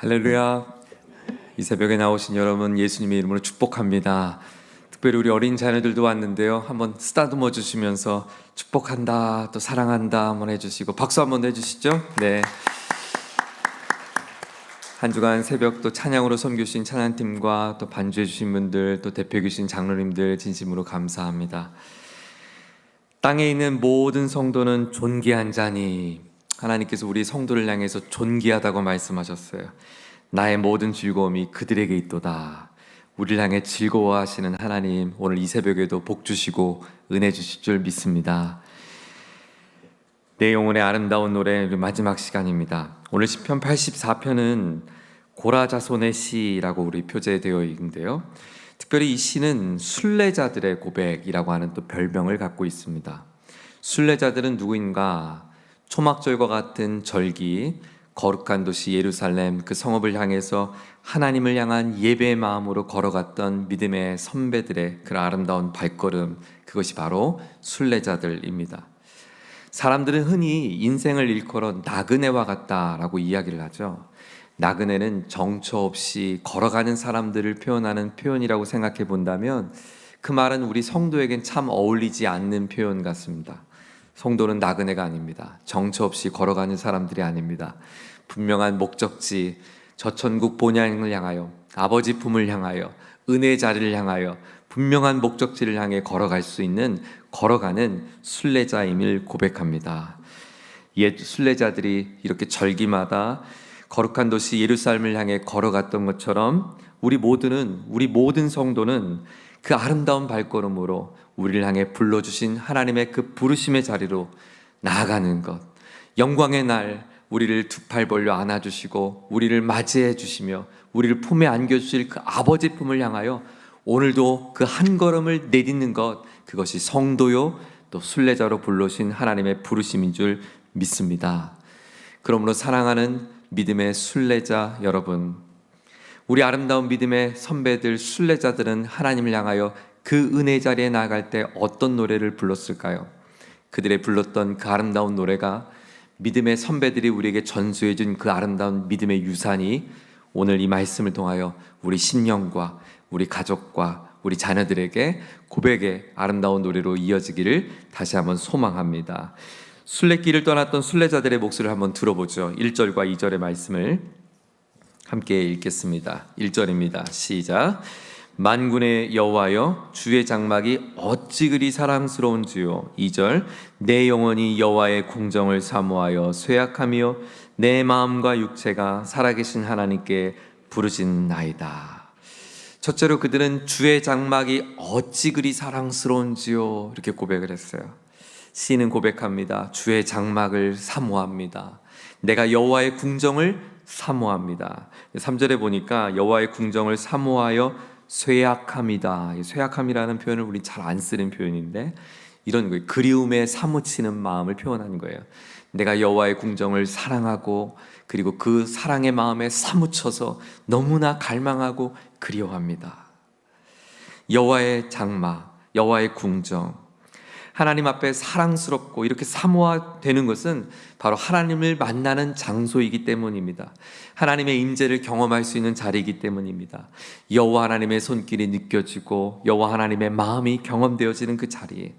할렐루야. 이 새벽에 나오신 여러분 예수님의 이름으로 축복합니다. 특별히 우리 어린 자녀들도 왔는데요, 한번 쓰다듬어 주시면서 축복한다, 또 사랑한다 한번 해주시고 박수 한번 해주시죠. 네. 한 주간 새벽 또 찬양으로 섬겨주신 찬양팀과 또 반주해 주신 분들, 또 대표해 주신 장로님들 진심으로 감사합니다. 땅에 있는 모든 성도는 존귀한 자니, 하나님께서 우리 성도를 향해서 존귀하다고 말씀하셨어요. 나의 모든 즐거움이 그들에게 있도다. 우리를 향해 즐거워하시는 하나님, 오늘 이 새벽에도 복 주시고 은혜 주실 줄 믿습니다. 내 영혼의 아름다운 노래 마지막 시간입니다. 오늘 시편 84편은 고라자손의 시라고 우리 표제되어 있는데요, 특별히 이 시는 순례자들의 고백이라고 하는 또 별명을 갖고 있습니다. 순례자들은 누구인가? 초막절과 같은 절기, 거룩한 도시 예루살렘 그 성읍을 향해서 하나님을 향한 예배의 마음으로 걸어갔던 믿음의 선배들의 그 아름다운 발걸음, 그것이 바로 순례자들입니다. 사람들은 흔히 인생을 일컬어 나그네와 같다라고 이야기를 하죠. 나그네는 정처 없이 걸어가는 사람들을 표현하는 표현이라고 생각해 본다면 그 말은 우리 성도에겐 참 어울리지 않는 표현 같습니다. 성도는 나그네가 아닙니다. 정처 없이 걸어가는 사람들이 아닙니다. 분명한 목적지, 저천국 본향을 향하여, 아버지 품을 향하여, 은혜 자리를 향하여 분명한 목적지를 향해 걸어갈 수 있는 걸어가는 순례자임을 고백합니다. 옛 순례자들이 이렇게 절기마다 거룩한 도시 예루살렘을 향해 걸어갔던 것처럼 우리 모든 성도는 그 아름다운 발걸음으로 우리를 향해 불러주신 하나님의 그 부르심의 자리로 나아가는 것, 영광의 날 우리를 두 팔 벌려 안아주시고 우리를 맞이해 주시며 우리를 품에 안겨주실 그 아버지 품을 향하여 오늘도 그 한 걸음을 내딛는 것, 그것이 성도요 또 순례자로 불러주신 하나님의 부르심인 줄 믿습니다. 그러므로 사랑하는 믿음의 순례자 여러분, 우리 아름다운 믿음의 선배들 순례자들은 하나님을 향하여 그 은혜 자리에 나아갈 때 어떤 노래를 불렀을까요? 그들의 불렀던 그 아름다운 노래가 믿음의 선배들이 우리에게 전수해 준 그 아름다운 믿음의 유산이 오늘 이 말씀을 통하여 우리 신령과 우리 가족과 우리 자녀들에게 고백의 아름다운 노래로 이어지기를 다시 한번 소망합니다. 순례길을 떠났던 순례자들의 목소리를 한번 들어보죠. 1절과 2절의 말씀을 함께 읽겠습니다. 1절입니다. 시작. 만군의 여호와여, 주의 장막이 어찌 그리 사랑스러운지요. 2절. 내 영혼이 여호와의 궁정을 사모하여 쇠약하며 내 마음과 육체가 살아계신 하나님께 부르짖나이다. 첫째로 그들은 주의 장막이 어찌 그리 사랑스러운지요, 이렇게 고백을 했어요. 시인은 고백합니다. 주의 장막을 사모합니다. 내가 여호와의 궁정을 사모합니다. 3절에 보니까 여호와의 궁정을 사모하여 쇠약함이다. 쇠약함이라는 표현을 우리 잘 안 쓰는 표현인데 이런 거예요. 그리움에 사무치는 마음을 표현하는 거예요. 내가 여호와의 궁정을 사랑하고 그리고 그 사랑의 마음에 사무쳐서 너무나 갈망하고 그리워합니다. 여호와의 장막, 여호와의 궁정, 하나님 앞에 사랑스럽고 이렇게 사모되는 것은 바로 하나님을 만나는 장소이기 때문입니다. 하나님의 임재를 경험할 수 있는 자리이기 때문입니다. 여호와 하나님의 손길이 느껴지고 여호와 하나님의 마음이 경험되어지는 그 자리에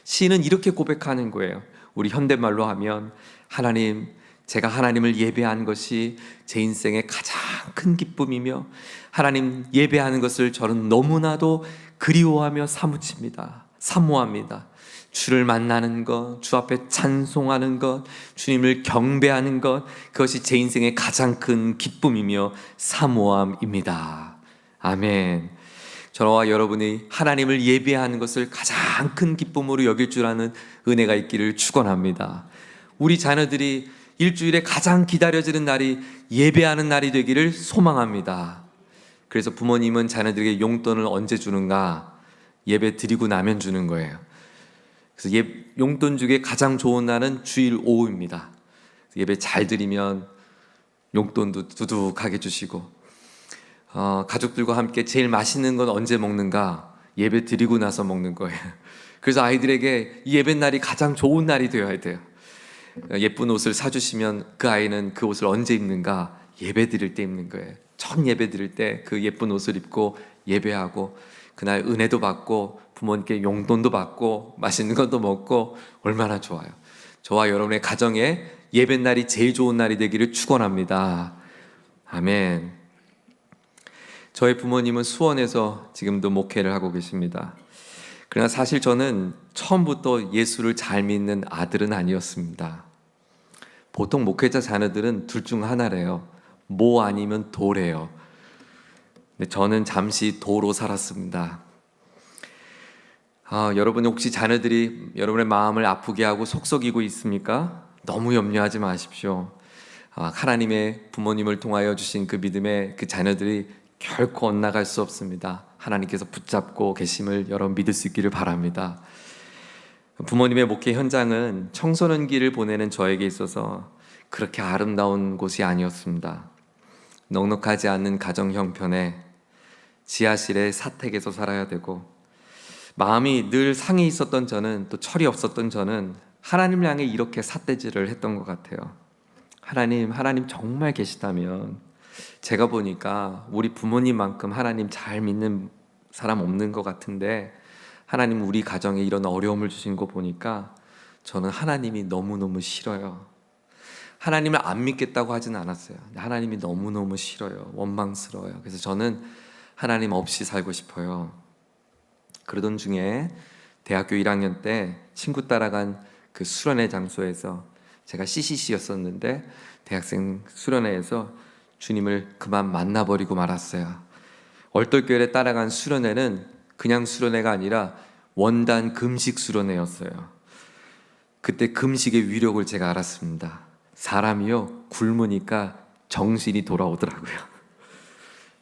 시인은 이렇게 고백하는 거예요. 우리 현대말로 하면 하나님, 제가 하나님을 예배한 것이 제 인생의 가장 큰 기쁨이며 하나님 예배하는 것을 저는 너무나도 그리워하며 사모합니다. 주를 만나는 것, 주 앞에 찬송하는 것, 주님을 경배하는 것, 그것이 제 인생의 가장 큰 기쁨이며 사모함입니다. 아멘. 저와 여러분이 하나님을 예배하는 것을 가장 큰 기쁨으로 여길 줄 아는 은혜가 있기를 축원합니다. 우리 자녀들이 일주일에 가장 기다려지는 날이 예배하는 날이 되기를 소망합니다. 그래서 부모님은 자녀들에게 용돈을 언제 주는가? 예배 드리고 나면 주는 거예요. 그래서 용돈 주기에 가장 좋은 날은 주일 오후입니다. 예배 잘 드리면 용돈도 두둑하게 주시고, 가족들과 함께 제일 맛있는 건 언제 먹는가? 예배 드리고 나서 먹는 거예요. 그래서 아이들에게 이 예배 날이 가장 좋은 날이 되어야 돼요. 예쁜 옷을 사주시면 그 아이는 그 옷을 언제 입는가? 예배 드릴 때 입는 거예요. 첫 예배 드릴 때 그 예쁜 옷을 입고 예배하고 그날 은혜도 받고 부모님께 용돈도 받고 맛있는 것도 먹고 얼마나 좋아요. 저와 여러분의 가정에 예배 날이 제일 좋은 날이 되기를 축원합니다. 아멘. 저희 부모님은 수원에서 지금도 목회를 하고 계십니다. 그러나 사실 저는 처음부터 예수를 잘 믿는 아들은 아니었습니다. 보통 목회자 자녀들은 둘 중 하나래요. 모 아니면 도래요. 근데 저는 잠시 도로 살았습니다. 여러분 혹시 자녀들이 여러분의 마음을 아프게 하고 속썩이고 있습니까? 너무 염려하지 마십시오. 하나님의 부모님을 통하여 주신 그 믿음의 그 자녀들이 결코 엇나갈 수 없습니다. 하나님께서 붙잡고 계심을 여러분 믿을 수 있기를 바랍니다. 부모님의 목회 현장은 청소년기를 보내는 저에게 있어서 그렇게 아름다운 곳이 아니었습니다. 넉넉하지 않은 가정 형편에 지하실에 사택에서 살아야 되고 마음이 늘 상해 있었던 저는, 또 철이 없었던 저는 하나님을 향해 이렇게 삿대질을 했던 것 같아요. 하나님 정말 계시다면 제가 보니까 우리 부모님만큼 하나님 잘 믿는 사람 없는 것 같은데 하나님 우리 가정에 이런 어려움을 주신 거 보니까 저는 하나님이 너무너무 싫어요. 하나님을 안 믿겠다고 하진 않았어요. 하나님이 너무너무 싫어요. 원망스러워요. 그래서 저는 하나님 없이 살고 싶어요. 그러던 중에 대학교 1학년 때 친구 따라간 그 수련회 장소에서 제가 CCC였었는데 대학생 수련회에서 주님을 그만 만나버리고 말았어요. 얼떨결에 따라간 수련회는 그냥 수련회가 아니라 원단 금식 수련회였어요. 그때 금식의 위력을 제가 알았습니다. 사람이요 굶으니까 정신이 돌아오더라고요.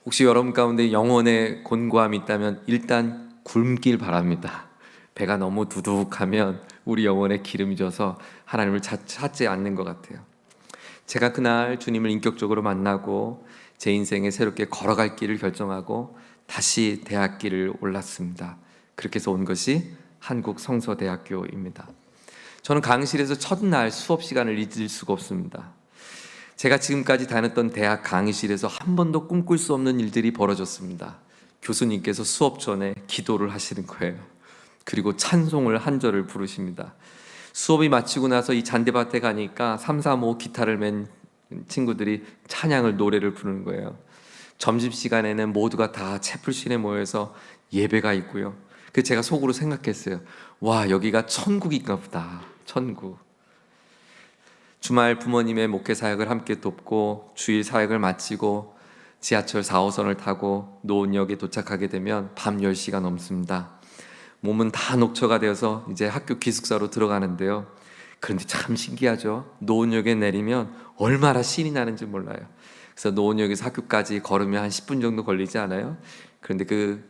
혹시 여러분 가운데 영혼의 곤고함이 있다면 일단 굶길 바랍니다. 배가 너무 두둑하면 우리 영혼에 기름이 져서 하나님을 찾지 않는 것 같아요. 제가 그날 주님을 인격적으로 만나고 제 인생에 새롭게 걸어갈 길을 결정하고 다시 대학길을 올랐습니다. 그렇게 해서 온 것이 한국성서대학교입니다. 저는 강의실에서 첫날 수업 시간을 잊을 수가 없습니다. 제가 지금까지 다녔던 대학 강의실에서 한 번도 꿈꿀 수 없는 일들이 벌어졌습니다. 교수님께서 수업 전에 기도를 하시는 거예요. 그리고 찬송을 한 절을 부르십니다. 수업이 마치고 나서 이 잔디밭에 가니까 3, 4, 5 기타를 맨 친구들이 찬양을 노래를 부르는 거예요. 점심시간에는 모두가 다 채플실에 모여서 예배가 있고요. 그래서 제가 속으로 생각했어요. 와, 여기가 천국인가 보다. 천국. 주말 부모님의 목회 사역을 함께 돕고 주일 사역을 마치고 지하철 4호선을 타고 노원역에 도착하게 되면 밤 10시가 넘습니다. 몸은 다 녹초가 되어서 이제 학교 기숙사로 들어가는데요. 그런데 참 신기하죠. 노원역에 내리면 얼마나 신이 나는지 몰라요. 그래서 노원역에서 학교까지 걸으면 한 10분 정도 걸리지 않아요? 그런데 그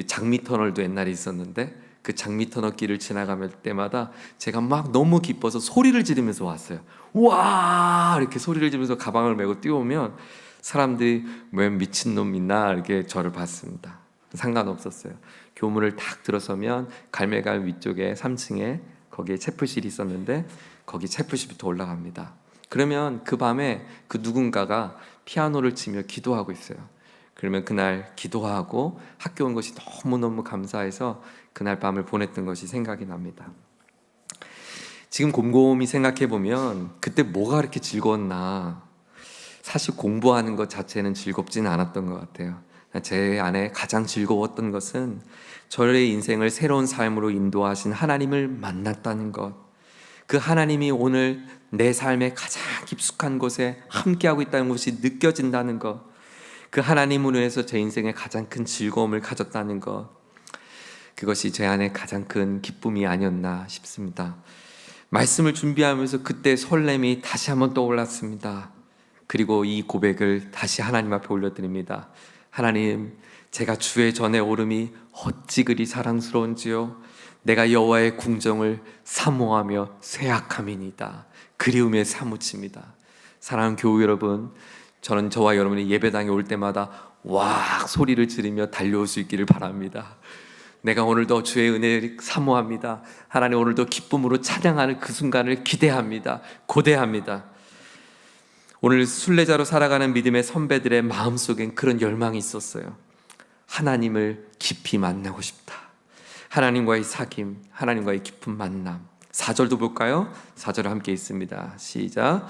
장미터널도 옛날에 있었는데 그 장미터널 길을 지나갈 때마다 제가 막 너무 기뻐서 소리를 지르면서 왔어요. 와! 이렇게 소리를 지르면서 가방을 메고 뛰어오면 사람들이 왜 미친놈 있나 이렇게 저를 봤습니다. 상관없었어요. 교문을 딱 들어서면 갈매갈 위쪽에 3층에 거기에 채플실이 있었는데 거기 채플실부터 올라갑니다. 그러면 그 밤에 그 누군가가 피아노를 치며 기도하고 있어요. 그러면 그날 기도하고 학교 온 것이 너무너무 감사해서 그날 밤을 보냈던 것이 생각이 납니다. 지금 곰곰이 생각해 보면 그때 뭐가 그렇게 즐거웠나. 사실 공부하는 것 자체는 즐겁지는 않았던 것 같아요. 제 안에 가장 즐거웠던 것은 저의 인생을 새로운 삶으로 인도하신 하나님을 만났다는 것. 그 하나님이 오늘 내 삶의 가장 깊숙한 곳에 함께하고 있다는 것이 느껴진다는 것. 그 하나님으로 인해서 제 인생에 가장 큰 즐거움을 가졌다는 것. 그것이 제 안에 가장 큰 기쁨이 아니었나 싶습니다. 말씀을 준비하면서 그때 설렘이 다시 한번 떠올랐습니다. 그리고 이 고백을 다시 하나님 앞에 올려드립니다. 하나님, 제가 주의 전에 오름이 어찌 그리 사랑스러운지요. 내가 여호와의 궁정을 사모하며 쇠약함이니이다. 그리움에 사무칩니다. 사랑하는 교우 여러분, 저는 저와 여러분이 예배당에 올 때마다 와 소리를 지르며 달려올 수 있기를 바랍니다. 내가 오늘도 주의 은혜를 사모합니다. 하나님, 오늘도 기쁨으로 찬양하는 그 순간을 기대합니다. 고대합니다. 오늘 순례자로 살아가는 믿음의 선배들의 마음속엔 그런 열망이 있었어요. 하나님을 깊이 만나고 싶다. 하나님과의 사귐, 하나님과의 깊은 만남. 4절도 볼까요? 4절 함께 있습니다. 시작.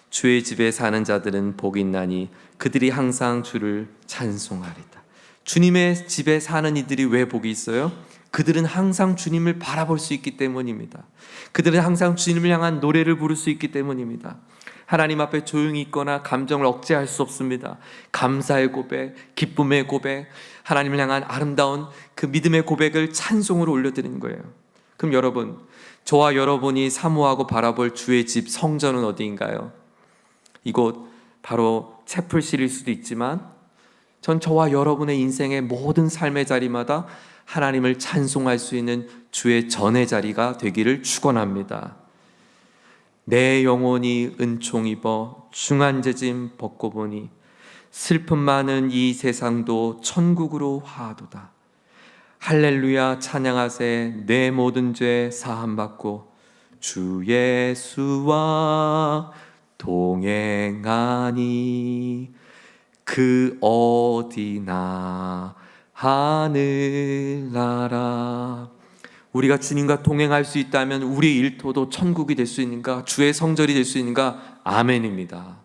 주의 집에 사는 자들은 복이 있나니 그들이 항상 주를 찬송하리다. 주님의 집에 사는 이들이 왜 복이 있어요? 그들은 항상 주님을 바라볼 수 있기 때문입니다. 그들은 항상 주님을 향한 노래를 부를 수 있기 때문입니다. 하나님 앞에 조용히 있거나 감정을 억제할 수 없습니다. 감사의 고백, 기쁨의 고백, 하나님을 향한 아름다운 그 믿음의 고백을 찬송으로 올려드리는 거예요. 그럼 여러분, 저와 여러분이 사모하고 바라볼 주의 집 성전은 어디인가요? 이곳 바로 채플실일 수도 있지만 전 저와 여러분의 인생의 모든 삶의 자리마다 하나님을 찬송할 수 있는 주의 전의 자리가 되기를 축원합니다. 내 영혼이 은총 입어 중한재짐 벗고 보니 슬픔 많은 이 세상도 천국으로 화하도다. 할렐루야 찬양하세. 내 모든 죄 사함 받고 주 예수와 동행하니 그 어디나 하늘나라. 우리가 주님과 동행할 수 있다면 우리의 일터도 천국이 될 수 있는가? 주의 성전이 될 수 있는가? 아멘입니다.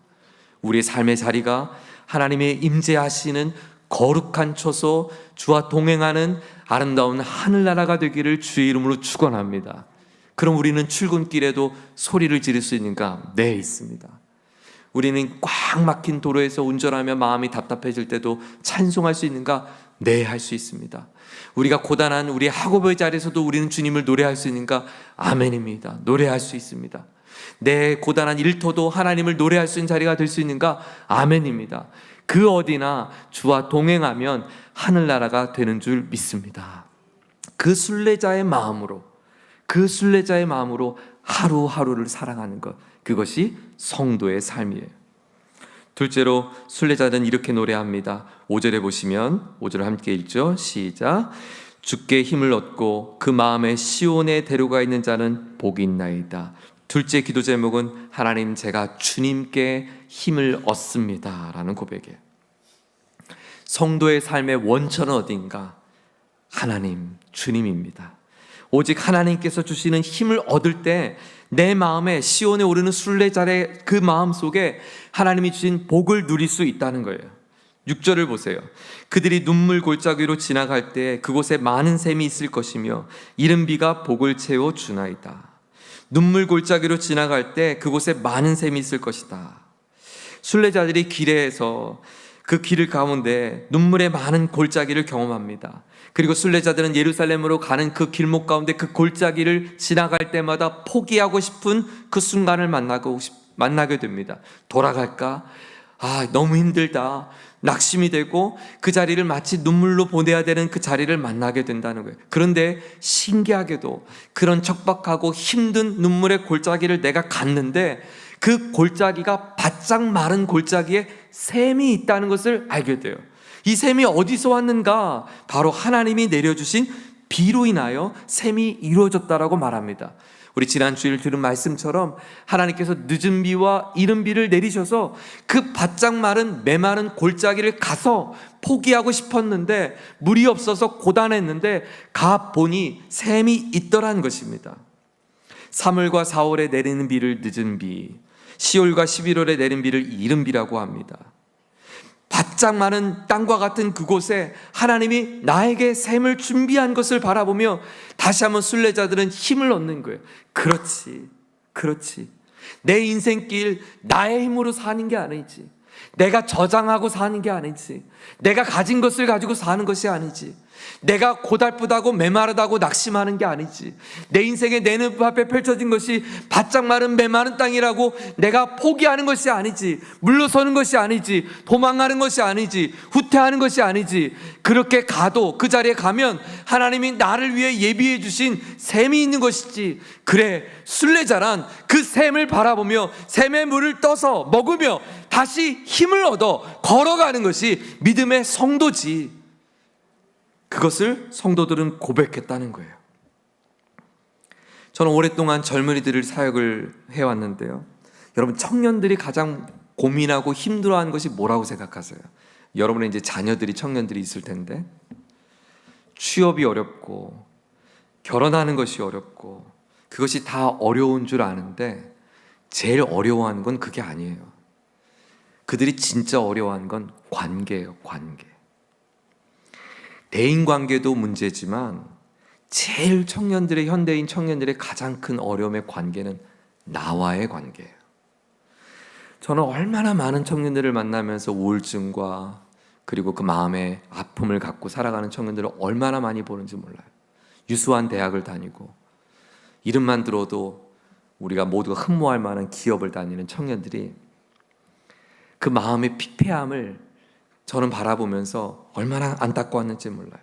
우리의 삶의 자리가 하나님의 임재하시는 거룩한 처소, 주와 동행하는 아름다운 하늘나라가 되기를 주의 이름으로 축원합니다. 그럼 우리는 출근길에도 소리를 지를 수 있는가? 네, 있습니다. 우리는 꽉 막힌 도로에서 운전하며 마음이 답답해질 때도 찬송할 수 있는가? 네, 할 수 있습니다. 우리가 고단한 우리 학업의 자리에서도 우리는 주님을 노래할 수 있는가? 아멘입니다. 노래할 수 있습니다. 내 고단한 일터도 하나님을 노래할 수 있는 자리가 될 수 있는가? 아멘입니다. 그 어디나 주와 동행하면 하늘나라가 되는 줄 믿습니다. 그 순례자의 마음으로 하루하루를 살아가는 것, 그것이 성도의 삶이에요. 둘째로 순례자는 이렇게 노래합니다. 5절에 보시면 5절을 함께 읽죠. 시작. 주께 힘을 얻고 그 마음에 시온에 데려가 있는 자는 복이 있나이다. 둘째 기도 제목은 하나님 제가 주님께 힘을 얻습니다 라는 고백이에요. 성도의 삶의 원천은 어딘가? 하나님, 주님입니다. 오직 하나님께서 주시는 힘을 얻을 때 내 마음에 시온에 오르는 순례자의 그 마음 속에 하나님이 주신 복을 누릴 수 있다는 거예요. 6절을 보세요. 그들이 눈물 골짜기 위로 지나갈 때 그곳에 많은 샘이 있을 것이며 이른 비가 복을 채워 주나이다. 눈물 골짜기로 지나갈 때 그곳에 많은 샘이 있을 것이다. 순례자들이 길에서 그 길 가운데 눈물의 많은 골짜기를 경험합니다. 그리고 순례자들은 예루살렘으로 가는 그 길목 가운데 그 골짜기를 지나갈 때마다 포기하고 싶은 그 순간을 만나게 됩니다. 돌아갈까? 너무 힘들다. 낙심이 되고 그 자리를 마치 눈물로 보내야 되는 그 자리를 만나게 된다는 거예요. 그런데 신기하게도 그런 척박하고 힘든 눈물의 골짜기를 내가 갔는데 그 골짜기가 바짝 마른 골짜기에 샘이 있다는 것을 알게 돼요. 이 샘이 어디서 왔는가? 바로 하나님이 내려주신 비로 인하여 샘이 이루어졌다라고 말합니다. 우리 지난 주일 들은 말씀처럼 하나님께서 늦은 비와 이른 비를 내리셔서 그 바짝 마른 메마른 골짜기를 가서 포기하고 싶었는데 물이 없어서 고단했는데 가 보니 샘이 있더란 것입니다. 3월과 4월에 내리는 비를 늦은 비, 10월과 11월에 내린 비를 이른 비라고 합니다. 바짝 마른 땅과 같은 그곳에 하나님이 나에게 샘을 준비한 것을 바라보며 다시 한번 순례자들은 힘을 얻는 거예요. 그렇지. 내 인생길 나의 힘으로 사는 게 아니지. 내가 저장하고 사는 게 아니지. 내가 가진 것을 가지고 사는 것이 아니지. 내가 고달프다고 메마르다고 낙심하는 게 아니지. 내 인생에 내 눈앞에 펼쳐진 것이 바짝 마른 메마른 땅이라고 내가 포기하는 것이 아니지. 물러서는 것이 아니지. 도망가는 것이 아니지. 후퇴하는 것이 아니지. 그렇게 가도 그 자리에 가면 하나님이 나를 위해 예비해 주신 샘이 있는 것이지. 그래, 순례자란 그 샘을 바라보며 샘의 물을 떠서 먹으며 다시 힘을 얻어 걸어가는 것이 믿음의 성도지. 그것을 성도들은 고백했다는 거예요. 저는 오랫동안 젊은이들을 사역을 해왔는데요. 여러분, 청년들이 가장 고민하고 힘들어하는 것이 뭐라고 생각하세요? 여러분의 이제 자녀들이, 청년들이 있을 텐데, 취업이 어렵고 결혼하는 것이 어렵고 그것이 다 어려운 줄 아는데 제일 어려워하는 건 그게 아니에요. 그들이 진짜 어려워하는 건 관계예요. 관계. 대인관계도 문제지만 제일 현대인 청년들의 가장 큰 어려움의 관계는 나와의 관계예요. 저는 얼마나 많은 청년들을 만나면서 우울증과 그리고 그 마음의 아픔을 갖고 살아가는 청년들을 얼마나 많이 보는지 몰라요. 유수한 대학을 다니고 이름만 들어도 우리가 모두가 흠모할 만한 기업을 다니는 청년들이 그 마음의 피폐함을 저는 바라보면서 얼마나 안타까웠는지 몰라요.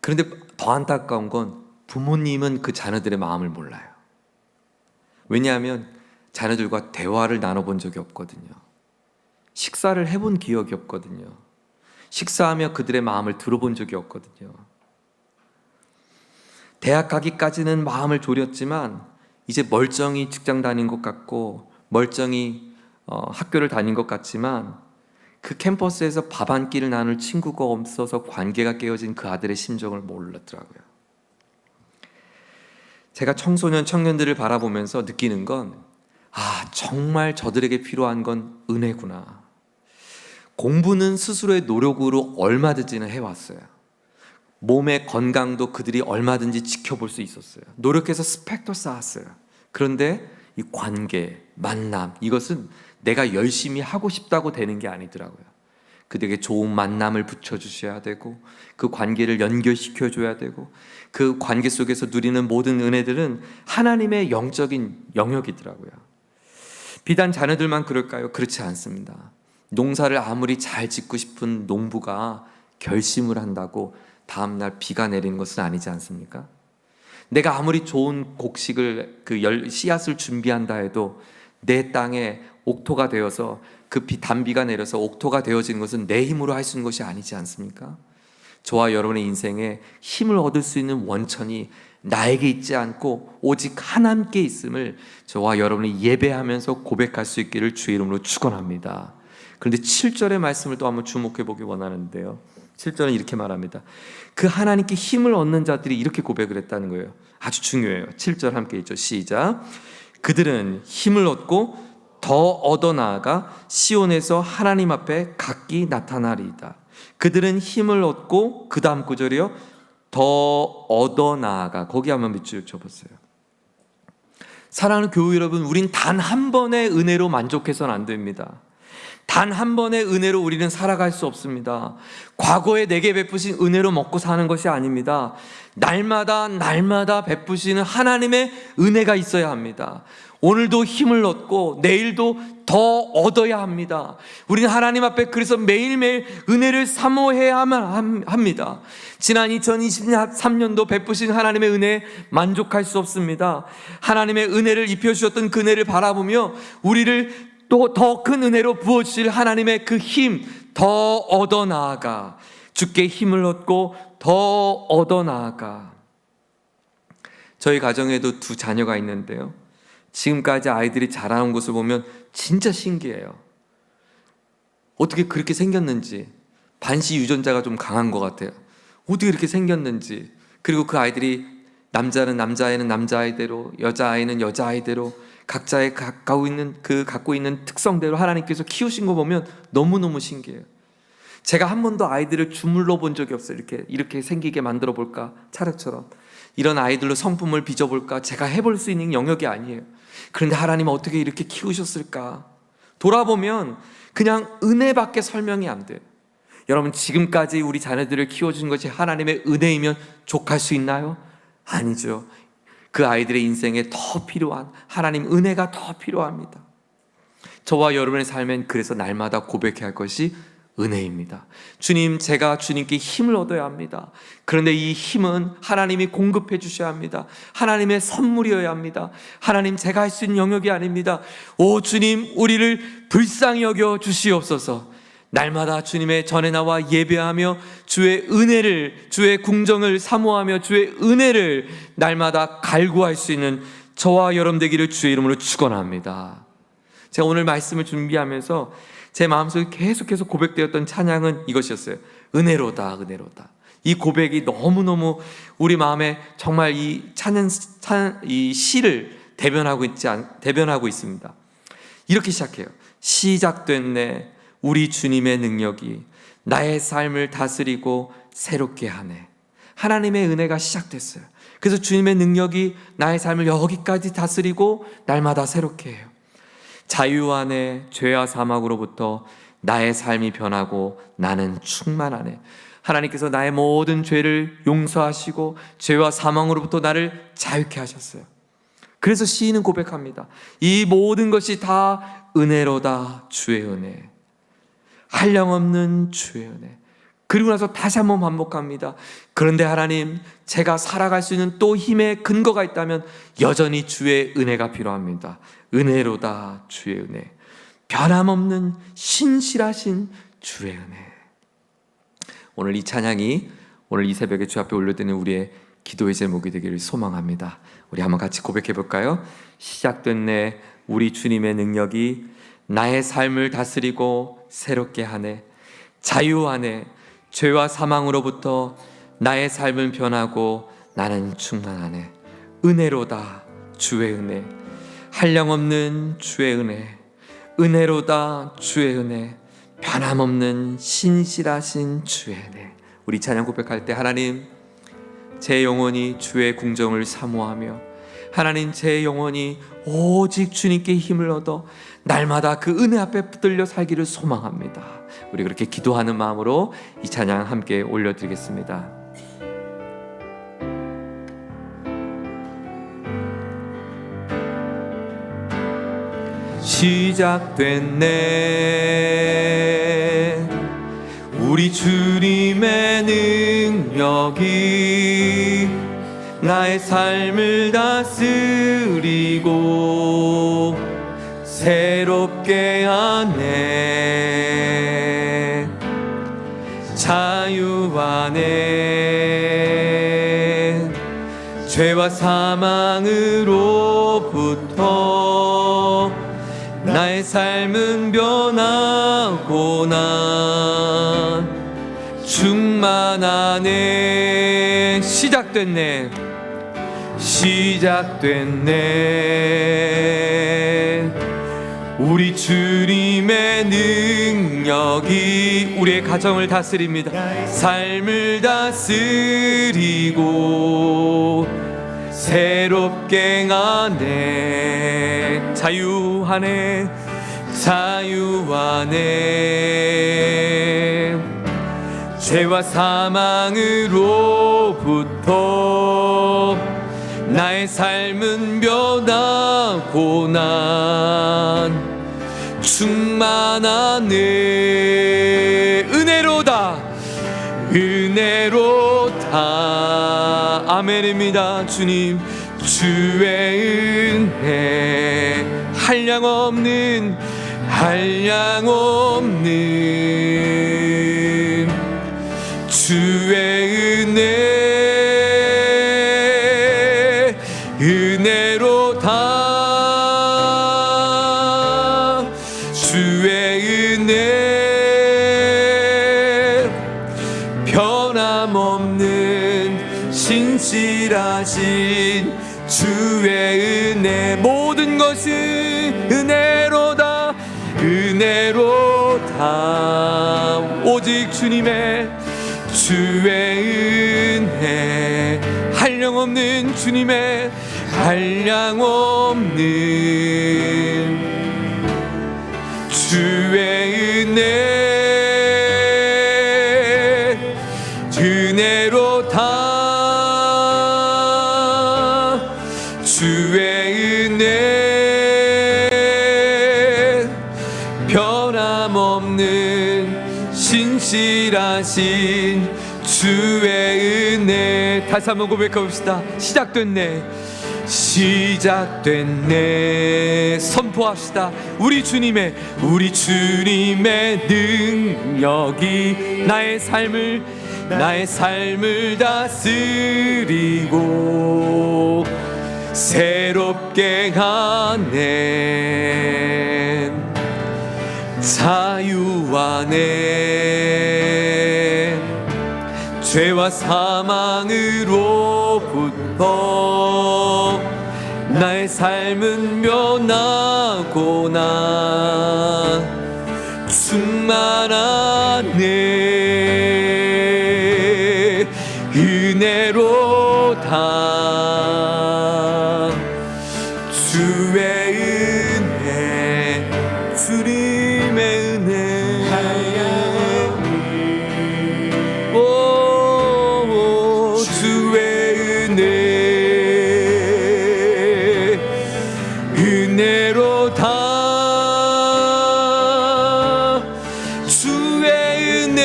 그런데 더 안타까운 건 부모님은 그 자녀들의 마음을 몰라요. 왜냐하면 자녀들과 대화를 나눠본 적이 없거든요. 식사를 해본 기억이 없거든요. 식사하며 그들의 마음을 들어본 적이 없거든요. 대학 가기까지는 마음을 졸였지만 이제 멀쩡히 직장 다닌 것 같고 멀쩡히 학교를 다닌 것 같지만 그 캠퍼스에서 밥 한 끼를 나눌 친구가 없어서 관계가 깨어진 그 아들의 심정을 몰랐더라고요. 제가 청소년, 청년들을 바라보면서 느끼는 건 정말 저들에게 필요한 건 은혜구나. 공부는 스스로의 노력으로 얼마든지는 해왔어요. 몸의 건강도 그들이 얼마든지 지켜볼 수 있었어요. 노력해서 스펙도 쌓았어요. 그런데 이 관계, 만남, 이것은 내가 열심히 하고 싶다고 되는 게 아니더라고요. 그들에게 좋은 만남을 붙여주셔야 되고 그 관계를 연결시켜줘야 되고 그 관계 속에서 누리는 모든 은혜들은 하나님의 영적인 영역이더라고요. 비단 자녀들만 그럴까요? 그렇지 않습니다. 농사를 아무리 잘 짓고 싶은 농부가 결심을 한다고 다음날 비가 내리는 것은 아니지 않습니까? 내가 아무리 좋은 곡식을 씨앗을 준비한다 해도 내 땅에 옥토가 되어서 단비가 내려서 옥토가 되어지는 것은 내 힘으로 할 수 있는 것이 아니지 않습니까? 저와 여러분의 인생에 힘을 얻을 수 있는 원천이 나에게 있지 않고 오직 하나님께 있음을 저와 여러분이 예배하면서 고백할 수 있기를 주의 이름으로 축원합니다. 그런데 7절의 말씀을 또 한번 주목해 보기 원하는데요. 7절은 이렇게 말합니다. 그 하나님께 힘을 얻는 자들이 이렇게 고백을 했다는 거예요. 아주 중요해요. 7절 함께 읽죠. 시작. 그들은 힘을 얻고 더 얻어 나아가 시온에서 하나님 앞에 각기 나타나리이다. 그들은 힘을 얻고 그 다음 구절이요. 더 얻어 나아가. 거기 한번 밑줄 쳐보세요. 사랑하는 교회 여러분, 우린 단 한 번의 은혜로 만족해서는 안 됩니다. 단 한 번의 은혜로 우리는 살아갈 수 없습니다. 과거에 내게 베푸신 은혜로 먹고 사는 것이 아닙니다. 날마다 베푸시는 하나님의 은혜가 있어야 합니다. 오늘도 힘을 얻고 내일도 더 얻어야 합니다. 우리는 하나님 앞에 그래서 매일매일 은혜를 사모해야만 합니다. 지난 2023년도 베푸신 하나님의 은혜에 만족할 수 없습니다. 하나님의 은혜를 입혀주셨던 그 은혜를 바라보며 우리를 또 더 큰 은혜로 부어주실 하나님의 그 힘 더 얻어 나아가, 주께 힘을 얻고 더 얻어 나아가. 저희 가정에도 두 자녀가 있는데요, 지금까지 아이들이 자라온 것을 보면 진짜 신기해요. 어떻게 그렇게 생겼는지. 반시 유전자가 좀 강한 것 같아요. 어떻게 이렇게 생겼는지. 그리고 그 아이들이 남자는 남자아이는 남자아이대로, 여자아이는 여자아이대로 각자의 갖고 있는 특성대로 하나님께서 키우신 거 보면 너무너무 신기해요. 제가 한 번도 아이들을 주물러 본 적이 없어요. 이렇게 생기게 만들어 볼까, 차력처럼 이런 아이들로 성품을 빚어볼까, 제가 해볼 수 있는 영역이 아니에요. 그런데 하나님은 어떻게 이렇게 키우셨을까? 돌아보면 그냥 은혜밖에 설명이 안 돼요. 여러분, 지금까지 우리 자녀들을 키워준 것이 하나님의 은혜이면 족할 수 있나요? 아니죠. 그 아이들의 인생에 더 필요한 하나님 은혜가 더 필요합니다. 저와 여러분의 삶엔 그래서 날마다 고백해야 할 것이 은혜입니다. 주님, 제가 주님께 힘을 얻어야 합니다. 그런데 이 힘은 하나님이 공급해 주셔야 합니다. 하나님의 선물이어야 합니다. 하나님, 제가 할 수 있는 영역이 아닙니다. 오 주님, 우리를 불쌍히 여겨 주시옵소서. 날마다 주님의 전에 나와 예배하며 주의 은혜를, 주의 궁정을 사모하며 주의 은혜를 날마다 갈구할 수 있는 저와 여러분 되기를 주의 이름으로 축원합니다. 제가 오늘 말씀을 준비하면서 제 마음속에 계속해서 고백되었던 찬양은 이것이었어요. 은혜로다, 은혜로다. 이 고백이 너무너무 우리 마음에 정말 이 시를 대변하고 있습니다. 이렇게 시작해요. 시작됐네. 우리 주님의 능력이 나의 삶을 다스리고 새롭게 하네. 하나님의 은혜가 시작됐어요. 그래서 주님의 능력이 나의 삶을 여기까지 다스리고 날마다 새롭게 해요. 자유 안에 죄와 사망으로부터 나의 삶이 변하고 나는 충만하네. 하나님께서 나의 모든 죄를 용서하시고 죄와 사망으로부터 나를 자유케 하셨어요. 그래서 시인은 고백합니다. 이 모든 것이 다 은혜로다. 주의 은혜. 한량없는 주의 은혜. 그리고 나서 다시 한번 반복합니다. 그런데 하나님, 제가 살아갈 수 있는 또 힘의 근거가 있다면 여전히 주의 은혜가 필요합니다. 은혜로다. 주의 은혜. 변함없는 신실하신 주의 은혜. 오늘 이 찬양이 오늘 이 새벽에 주 앞에 올려드리는 우리의 기도의 제목이 되기를 소망합니다. 우리 한번 같이 고백해 볼까요? 시작됐네. 우리 주님의 능력이 나의 삶을 다스리고 새롭게 하네. 자유 안에 죄와 사망으로부터 나의 삶은 변하고 나는 충만하네. 은혜로다. 주의 은혜. 한량없는 주의 은혜. 은혜로다. 주의 은혜. 변함없는 신실하신 주의 은혜. 우리 찬양 고백할 때 하나님, 제 영혼이 주의 궁정을 사모하며 하나님, 제 영혼이 오직 주님께 힘을 얻어 날마다 그 은혜 앞에 붙들려 살기를 소망합니다. 우리 그렇게 기도하는 마음으로 이 찬양 함께 올려드리겠습니다. 시작됐네. 우리 주님의 능력이 나의 삶을 다스리고 새롭게 하네. 자유 안에 죄와 사망으로부터 나의 삶은 변하고 난 충만하네. 시작됐네. 시작됐네. 우리 주님의 능력이 우리의 가정을 다스립니다. 삶을 다스리고 새롭게 하네. 자유 안에 자유 안에 죄와 사망으로부터 나의 삶은 변하고 난 충만하네. 은혜로다. 은혜로다. 아멘입니다. 주님, 주의 은혜 한량없는 주의 은혜 은혜로다. 주의 은혜 변함없는 신실하신 주의 은혜. 모든 것이 은혜로다. 은혜로다. 오직 주님의 주의 은혜 한량없는 주님의 한량없는 주의 은혜 은혜로다. 주의 은혜 변함없는 신실하신 주의 은혜. 다시 한번 고백해봅시다. 시작됐네. 시작됐네. 선포합시다. 우리 주님의 능력이 나의 삶을 다스리고 새롭게 하네. 자유 안에 죄와 사망으로부터 나의 삶은 면하고나 충만하네 은혜로다 주의 은혜 주님의 은혜 오 주의 은혜 은혜로다 주의 은혜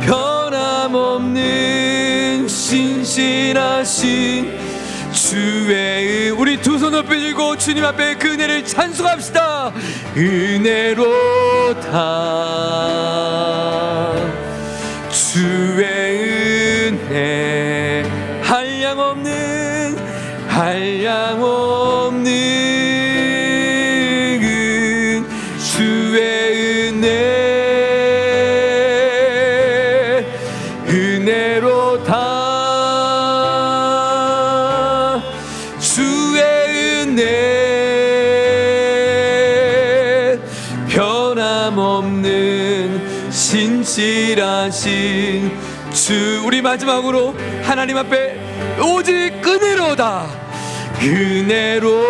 변함없는 신실하신 주의 우리 두 손 높이 들고 주님 앞에 그 은혜를 찬송합시다. 은혜로다 주의 은혜 한량없는 주의 은혜 은혜로다 주의 은혜 변함없는 신실하신 주 우리 마지막으로 하나님 앞에 오직 은혜로다 은혜로다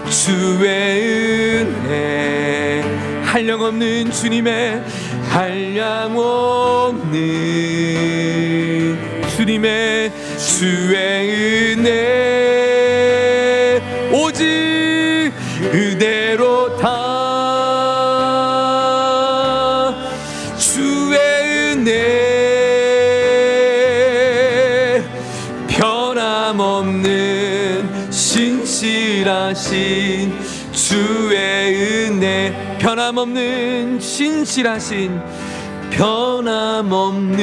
주의 은혜 한량없는 주님의 한량없는 주님의 주의 은혜 오직 은혜로다 주의 은혜 변함없는 신실하신 주의 은혜 변함없는 신실하신 변함없는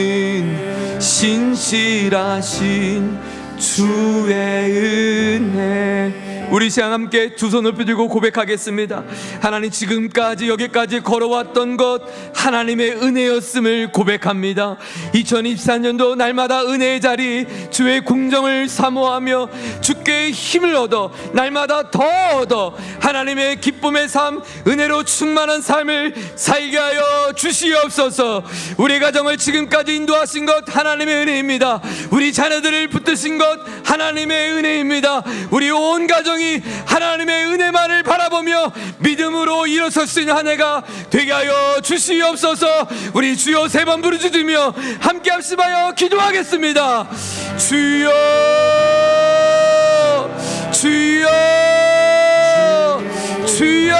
신실하신 주의 은혜 우리 시간 함께 두 손을 펴들고 고백하겠습니다. 하나님 지금까지 여기까지 걸어왔던 것 하나님의 은혜였음을 고백합니다. 2024년도 날마다 은혜의 자리 주의 궁정을 사모하며 주께 힘을 얻어 날마다 더 얻어 하나님의 기쁨의 삶 은혜로 충만한 삶을 살게 하여 주시옵소서. 우리 가정을 지금까지 인도하신 것 하나님의 은혜입니다. 우리 자녀들을 붙드신 것 하나님의 은혜입니다. 우리 온 가정 하나님의 은혜만을 바라보며 믿음으로 일어설 수 있는 한 해가 되게 하여 주시옵소서. 우리 주여 세 번 부르짖으며 함께 합심하여 기도하겠습니다. 주여 주여 주여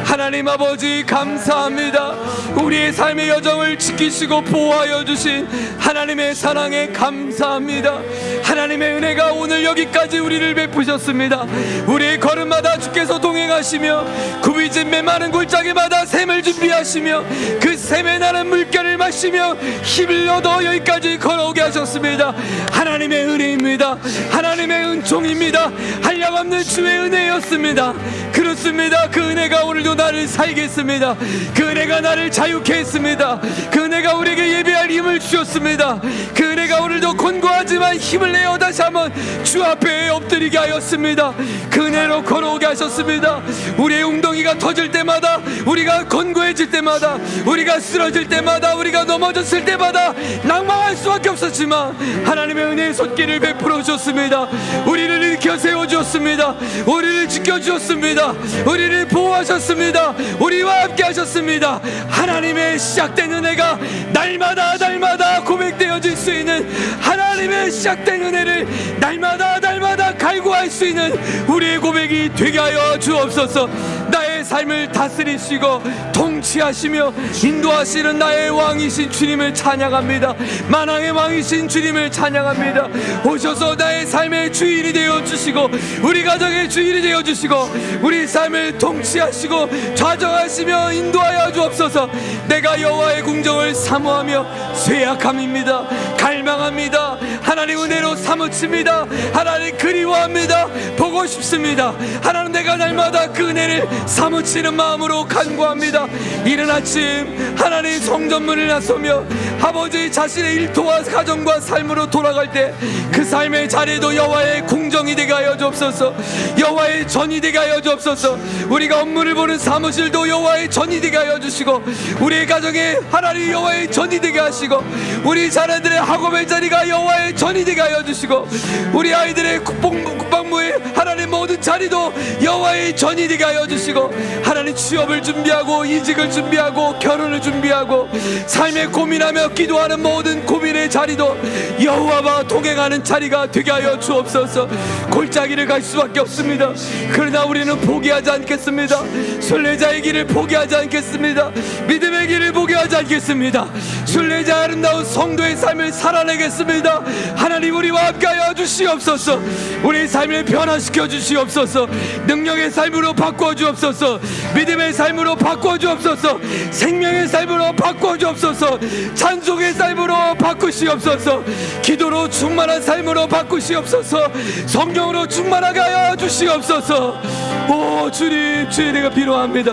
하나님 아버지 감사합니다. 우리의 삶의 여정을 지키시고 보호하여 주신 하나님의 사랑에 감사합니다. 하나님의 은혜가 오늘 여기까지 우리를 베푸셨습니다. 우리의 걸음마다 주께서 동행하시며 굽이진 메마른 골짜기마다 샘을 준비하시며 그 샘에 나는 물결을 마시며 힘을 얻어 여기까지 걸어오게 하셨습니다. 하나님의 은혜입니다. 하나님의 은총입니다. 한량없는 주의 은혜였습니다. 그렇습니다. 그 은혜가 오늘도 나를 살게 했습니다. 그 은혜가 나를 자유케 했습니다. 그 은혜가 우리에게 예배할 힘을 주셨습니다. 그 은혜가 오늘도 곤고하지만 힘을 내어 다시 한번 주 앞에 엎드리게 하였습니다. 그 은혜로 걸어오게 하셨습니다. 우리의 웅덩이가 터질 때마다 우리가 곤고해질 때마다 우리가 쓰러질 때마다 우리가 넘어졌을 때마다 낭망할 수밖에 없었지만 하나님의 은혜의 손길을 베풀어 주셨습니다. 우리를 일으켜 세워주셨습니다. 우리를 지켜주셨습니다. 우리를 보호하셨습니다. 우리와 함께 하셨습니다. 하나님의 시작된 은혜가 날마다 고백되어질 수 있는 하나님의 시작된 은혜를 날마다 갈구할 수 수 있는 우리의 고백이 되게 하여 주옵소서. 나의 삶을 다스리시고 통치하시며 인도하시는 나의 왕이신 주님을 찬양합니다. 만왕의 왕이신 주님을 찬양합니다. 오셔서 나의 삶의 주인이 되어 주시고 우리 가정의 주인이 되어 주시고 우리 삶을 통치하시고 좌정하시며 인도하여 주옵소서. 내가 여호와의 궁정을 사모하며 쇠약함입니다. 갈망합니다. 하나님 은혜로 사무칩니다. 하나님 그리워합니다. 보고 싶습니다. 하나님 내가 날마다 그 은혜를 사무치는 마음으로 간구합니다. 이른 아침 하나님 성전문을 나서며 아버지 자신의 일터와 가정과 삶으로 돌아갈 때 그 삶의 자리에도 여호와의 궁정이 되게 하여 주옵소서. 여호와의 전이 되게 하여 주옵소서. 우리가 업무를 보는 사무실도 여호와의 전이 되게 하여 주시고 우리의 가정에 하나님 여호와의 전이 되게 하시고 우리 자녀들의 학업의 자리가 여호와의 전이 되게 하여 주시고 우리 아이들의 국방부의 하나님 모든 자리도 여호와의 전이 되게 하여 주시고 하나님 취업을 준비하고 이직을 준비하고 결혼을 준비하고 삶에 고민하며 기도하는 모든 고민의 자리도 여호와와 동행하는 자리가 되게 하여 주옵소서. 골짜기를 갈 수밖에 없습니다. 그러나 우리는 포기하지 않겠습니다. 순례자의 길을 포기하지 않겠습니다. 믿음의 길을 포기하지 않겠습니다. 순례자 아름다운 성도의 삶을 살아내겠습니다. 하나님 우리와 함께하여 주시옵소서. 우리의 삶을 변화시켜 주시옵소서. 능력의 삶으로 바꾸어 주옵소서. 믿음의 삶으로 바꾸어 주옵소서. 생명의 삶으로 바꾸어 주옵소서. 찬송의 삶으로 바꾸시옵소서. 기도로 충만한 삶으로 바꾸시옵소서. 성령으로 충만하게 하여 주시옵소서. 오 주님, 주의 은혜가 필요합니다.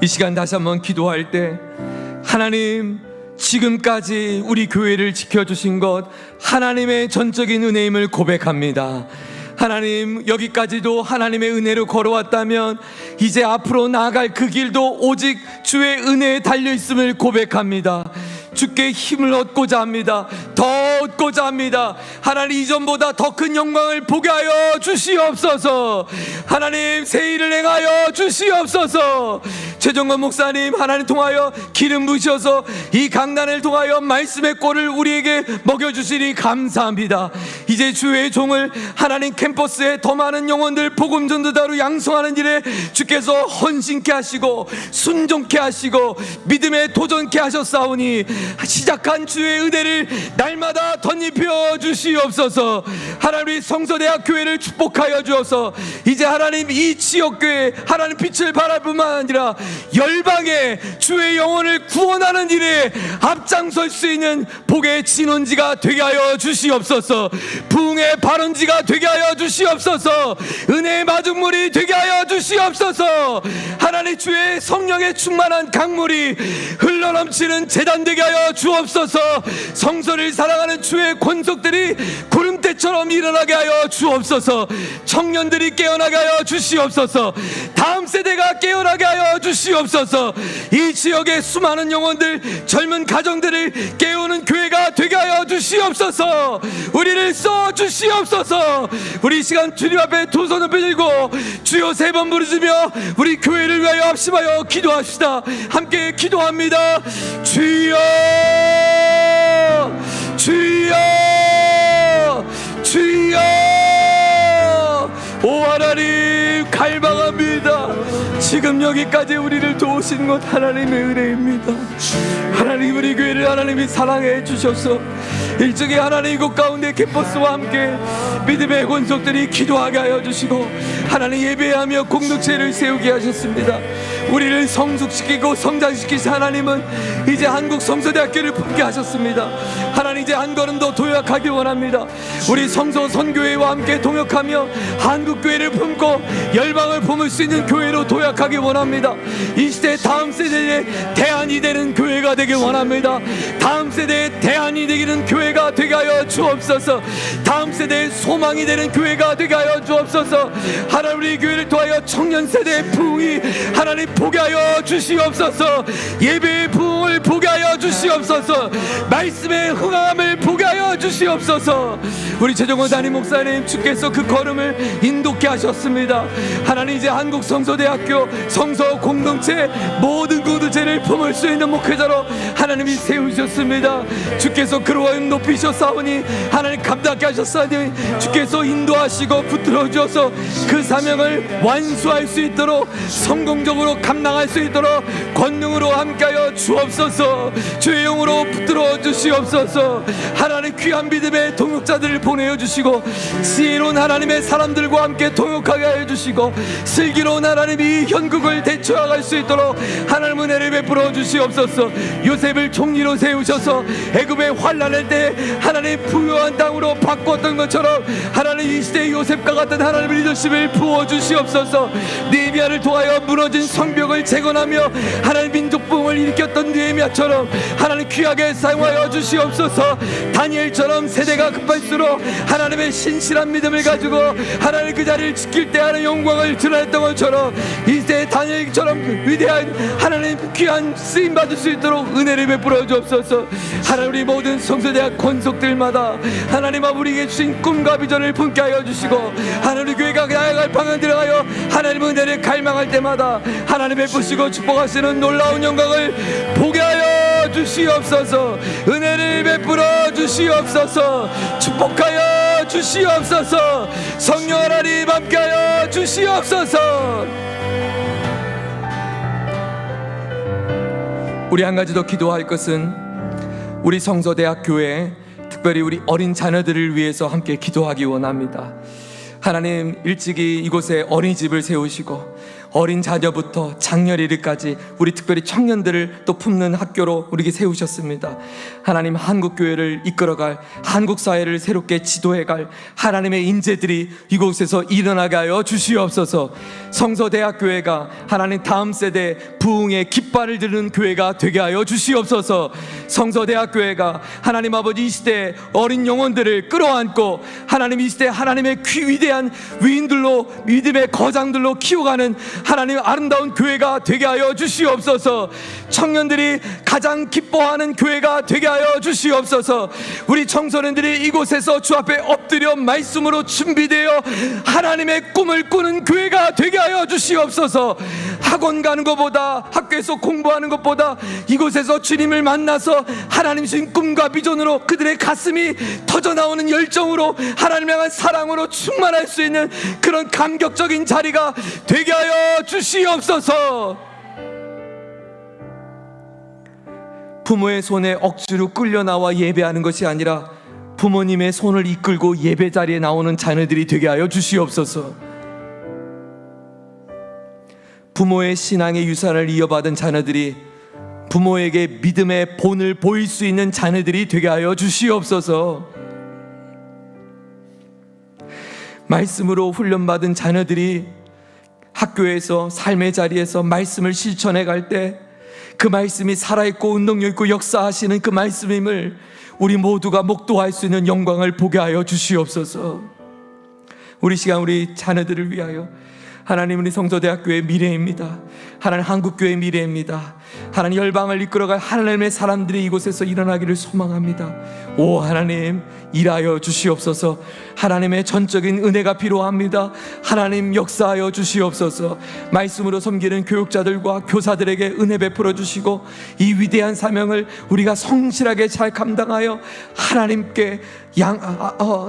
이 시간 다시 한번 기도할 때 하나님 지금까지 우리 교회를 지켜주신 것 하나님의 전적인 은혜임을 고백합니다. 하나님 여기까지도 하나님의 은혜로 걸어왔다면 이제 앞으로 나아갈 그 길도 오직 주의 은혜에 달려있음을 고백합니다. 주께 힘을 얻고자 합니다. 더 얻고자 합니다. 하나님 이전보다 더 큰 영광을 보게 하여 주시옵소서. 하나님 새 일을 행하여 주시옵소서. 최정건 목사님 하나님 통하여 기름 부으셔서 이 강단을 통하여 말씀의 꼴을 우리에게 먹여주시니 감사합니다. 이제 주의 종을 하나님 캠퍼스에 더 많은 영혼들 복음 전도자로 양성하는 일에 주께서 헌신케 하시고 순종케 하시고 믿음에 도전케 하셨사오니 시작한 주의 은혜를 날마다 덧입혀 주시옵소서. 하나님 우리 성서대학 교회를 축복하여 주어서 이제 하나님 이 지역교회 하나님 빛을 발할 뿐만 아니라 열방에 주의 영혼을 구원하는 일에 앞장설 수 있는 복의 진원지가 되게 하여 주시옵소서. 부흥의 발원지가 되게 하여 주시옵소서. 은혜의 마중물이 되게 하여 주시옵소서. 하나님 주의 성령의 충만한 강물이 흘러넘치는 제단 되게 하여 주옵소서. 성서를 사랑하는 주의 권속들이 구름대처럼 일어나게 하여 주옵소서. 청년들이 깨어나게 하여 주시옵소서. 다음 세대가 깨어나게 하여 주시옵소서. 이 지역의 수많은 영혼들 젊은 가정들을 깨우는 교회가 되게 하여 주시옵소서. 우리를 써 주시옵소서. 우리 시간 주님 앞에 두 손을 들고 주여 세 번 부르짖으며 우리 교회를 위하여 합심하여 기도합시다. 함께 기도합니다. 주여 주여 주여. 오 하나님 갈망합니다. 지금 여기까지 우리를 도우신 것 하나님의 은혜입니다. 하나님 우리 교회를 하나님이 사랑해 주셔서 일찍이 하나님 이곳 가운데 캠퍼스와 함께 믿음의 권속들이 기도하게 하여 주시고 하나님 예배하며 공동체를 세우게 하셨습니다. 우리를 성숙시키고 성장시키신 하나님은 이제 한국 성서대학교를 품게 하셨습니다. 하나님 이제 한 걸음 더 도약하길 원합니다. 우리 성서 선교회와 함께 동역하며 한국교회를 품고 열방을 품을 수 있는 교회로 도약하길 원합니다. 이 시대 다음 세대의 대안이 되는 교회가 되길 원합니다. 다음 세대의 대안이 되기는 교회가 되게 하여 주옵소서. 다음 세대의 소망이 되는 교회가 되게 하여 주옵소서. 하나님 우리 교회를 통하여 청년 세대의 부흥이 하나님 보게 하여 주시옵소서. 예배의 부흥을 보게 하여 주시옵소서. 말씀에 흥하 찬양함을 보게 하여 주시옵소서. 우리 최종원 담임 목사님, 주께서 그 걸음을 인도케 하셨습니다. 하나님, 이제 한국 성서대학교 성서 공동체 모든 공동체를 품을 수 있는 목회자로 하나님이 세우셨습니다. 주께서 그로하여 높이셨사오니 하나님 감당케 하셨사오니 주께서 인도하시고 붙들어 주어서 그 사명을 완수할 수 있도록, 성공적으로 감당할 수 있도록 권능으로 함께하여 주옵소서. 주의 영으로 붙들어 주시옵소서. 하나님, 귀한 믿음의 동역자들을 보내어 주시고 지혜로운 하나님의 사람들과 함께 동역하게 하여 주시고 슬기로운 하나님이 현국을 대처할 수 있도록 하나님 은혜를 베풀어 주시옵소서. 요셉을 총리로 세우셔서 애굽의 환난할 때 하나님 부유한 땅으로 바꿨던 것처럼 하나님 이 시대의 요셉과 같은 하나님의 리더십을 부어 주시옵소서. 느헤미야를 통하여 무너진 성벽을 재건하며 하나님 민족부흥을 일으켰던 느헤미야처럼 하나님 귀하게 사용하여 주시옵소서. 다니엘처럼 세대가 급할수록 하나님의 신실한 믿음을 가지고 하나님 그 자리를 지킬 때 하나님 영광을 드러냈던 것처럼 이 시대의 다니엘처럼 위대한 하나님 귀한 쓰임 받을 수 있도록 은혜를 베풀어 주옵소서. 하나님, 우리 모든 성서대학 권속들마다 하나님 우리에게 주신 꿈과 비전을 품게 하여 주시고 하나님 우리 교회가 나아갈 방향 들어가여 하나님 은혜를 갈망할 때마다 하나님 베푸시고 축복하시는 놀라운 영광을 보게 하여 주시옵소서. 은혜를 베풀어 주시옵소서. 축복하여 주시옵소서. 성령 하나님 함께하여 주시옵소서. 우리 한 가지 더 기도할 것은 우리 성서대학교에 특별히 우리 어린 자녀들을 위해서 함께 기도하기 원합니다. 하나님, 일찍이 이곳에 어린이집을 세우시고 어린 자녀부터 장년 이르까지 우리 특별히 청년들을 또 품는 학교로 우리에게 세우셨습니다. 하나님, 한국교회를 이끌어갈, 한국사회를 새롭게 지도해갈 하나님의 인재들이 이곳에서 일어나게 하여 주시옵소서. 성서대학교회가 하나님 다음 세대 부흥의 깃발을 드는 교회가 되게 하여 주시옵소서. 성서대학교회가 하나님 아버지 이 시대의 어린 영혼들을 끌어안고 하나님 이 시대 하나님의 위대한 위인들로, 믿음의 거장들로 키워가는 하나님 아름다운 교회가 되게 하여 주시옵소서. 청년들이 가장 기뻐하는 교회가 되게 하여 주시옵소서. 우리 청소년들이 이곳에서 주 앞에 엎드려 말씀으로 준비되어 하나님의 꿈을 꾸는 교회가 되게 하여 주시옵소서. 학원 가는 것보다, 학교에서 공부하는 것보다 이곳에서 주님을 만나서 하나님 주신 꿈과 비전으로 그들의 가슴이 터져나오는 열정으로 하나님 향한 사랑으로 충만할 수 있는 그런 감격적인 자리가 되게 하여 주시옵소서. 부모의 손에 억지로 끌려 나와 예배하는 것이 아니라 부모님의 손을 이끌고 예배 자리에 나오는 자녀들이 되게 하여 주시옵소서. 부모의 신앙의 유산을 이어받은 자녀들이 부모에게 믿음의 본을 보일 수 있는 자녀들이 되게 하여 주시옵소서. 말씀으로 훈련받은 자녀들이 학교에서 삶의 자리에서 말씀을 실천해 갈 때 그 말씀이 살아있고 운동력 있고 역사하시는 그 말씀임을 우리 모두가 목도할 수 있는 영광을 보게 하여 주시옵소서. 우리 시간 우리 자녀들을 위하여 하나님, 우리 성서대학교의 미래입니다. 하나님, 한국교회의 미래입니다. 하나님, 열방을 이끌어갈 하나님의 사람들이 이곳에서 일어나기를 소망합니다. 오 하나님, 일하여 주시옵소서. 하나님의 전적인 은혜가 필요합니다. 하나님, 역사하여 주시옵소서. 말씀으로 섬기는 교육자들과 교사들에게 은혜 베풀어 주시고 이 위대한 사명을 우리가 성실하게 잘 감당하여 하나님께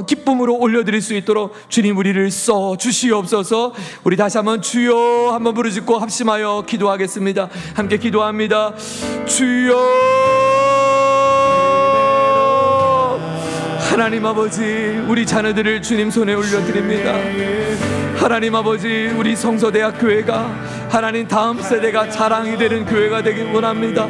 기쁨으로 올려드릴 수 있도록 주님 우리를 써 주시옵소서. 우리 다시 한번 주여 한번 부르짖고 합심하여 기도하겠습니다. 함께 기도합니다. 주여. 하나님 아버지, 우리 자녀들을 주님 손에 올려드립니다. 하나님 아버지, 우리 성서대학교회가 하나님 다음 세대가 자랑이 되는 교회가 되길 원합니다.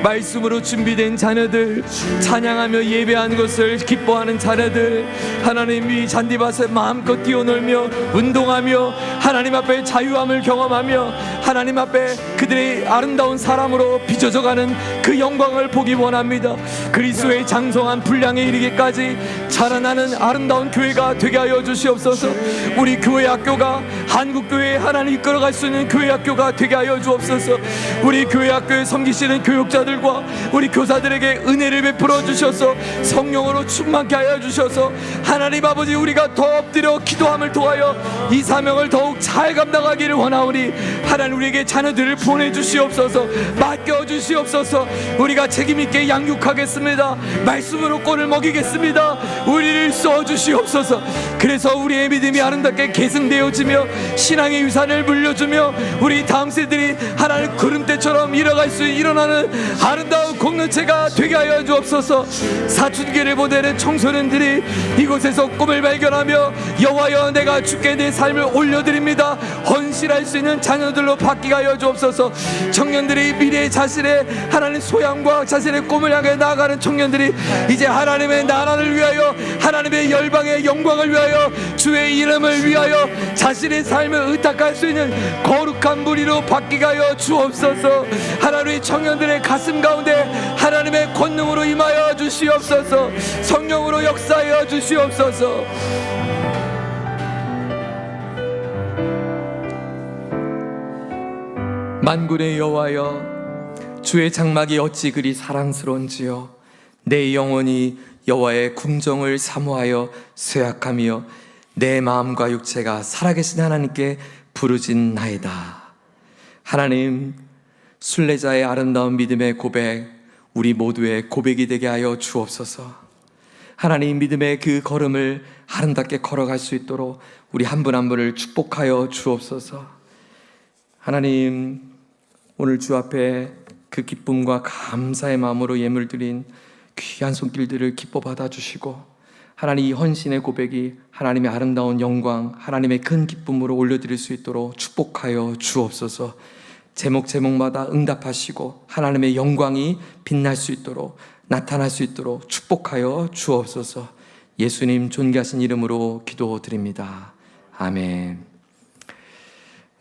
말씀으로 준비된 자녀들, 찬양하며 예배하는 것을 기뻐하는 자녀들, 하나님 이 잔디밭에 마음껏 뛰어놀며 운동하며 하나님 앞에 자유함을 경험하며 하나님 앞에 그들의 아름다운 사람으로 빚어져가는 그 영광을 보기 원합니다. 그리스도의 장성한 분량에 이르기까지 자라나는 아름다운 교회가 되게 하여 주시옵소서. 우리 교회 학교가 한국교회에 하나님 이끌어갈 수 있는 교회 학교가 되게 하여 주옵소서. 우리 교회 학교에 섬기시는 교육자들과 우리 교사들에게 은혜를 베풀어 주셔서 성령으로 충만케 하여 주셔서 하나님 아버지, 우리가 더 엎드려 기도함을 통하여 이 사명을 더욱 잘 감당하기를 원하오니 하나님 우리에게 자녀들을 보내주시옵소서. 맡겨주시옵소서. 우리가 책임있게 양육하겠습니다. 말씀으로 꼴을 먹이겠습니다. 우리를 써주시옵소서. 그래서 우리의 믿음이 아름답게 계승되어지며 신앙의 유산을 물려주며 우리 다음 세들이 하나님 구름대처럼 일어나는 아름다운 공동체가 되게 하여 주옵소서. 사춘기를 보내는 청소년들이 이곳에서 꿈을 발견하며 여호와여 내가 주께 내 삶을 올려드립니다 헌신할 수 있는 자녀들로 바뀌게 하여 주옵소서. 청년들이 미래의 자신의 하나님 소양과 자신의 꿈을 향해 나아가는 청년들이 이제 하나님의 나라를 위하여 하나님의 열방의 영광을 위하여 주의 이름을 위하여 자신의 삶을 의탁할 수 있는 거룩한 무리로 바뀌게 하여 주옵소서. 하나님의 청년들의 가슴 가운데 하나님의 권능으로 임하여 주시옵소서. 성령으로 역사하여 주시옵소서. 만군의 여호와여, 주의 장막이 어찌 그리 사랑스러운지요. 내 영혼이 여호와의 궁정을 사모하여 쇠약하며 내 마음과 육체가 살아계신 하나님께 부르짖나이다. 하나님, 순례자의 아름다운 믿음의 고백, 우리 모두의 고백이 되게 하여 주옵소서. 하나님, 믿음의 그 걸음을 아름답게 걸어갈 수 있도록 우리 한 분 한 분을 축복하여 주옵소서. 하나님, 오늘 주 앞에 그 기쁨과 감사의 마음으로 예물 드린 귀한 손길들을 기뻐 받아주시고 하나님, 이 헌신의 고백이 하나님의 아름다운 영광, 하나님의 큰 기쁨으로 올려드릴 수 있도록 축복하여 주옵소서. 제목마다 응답하시고 하나님의 영광이 빛날 수 있도록, 나타날 수 있도록 축복하여 주옵소서. 예수님 존귀하신 이름으로 기도드립니다. 아멘.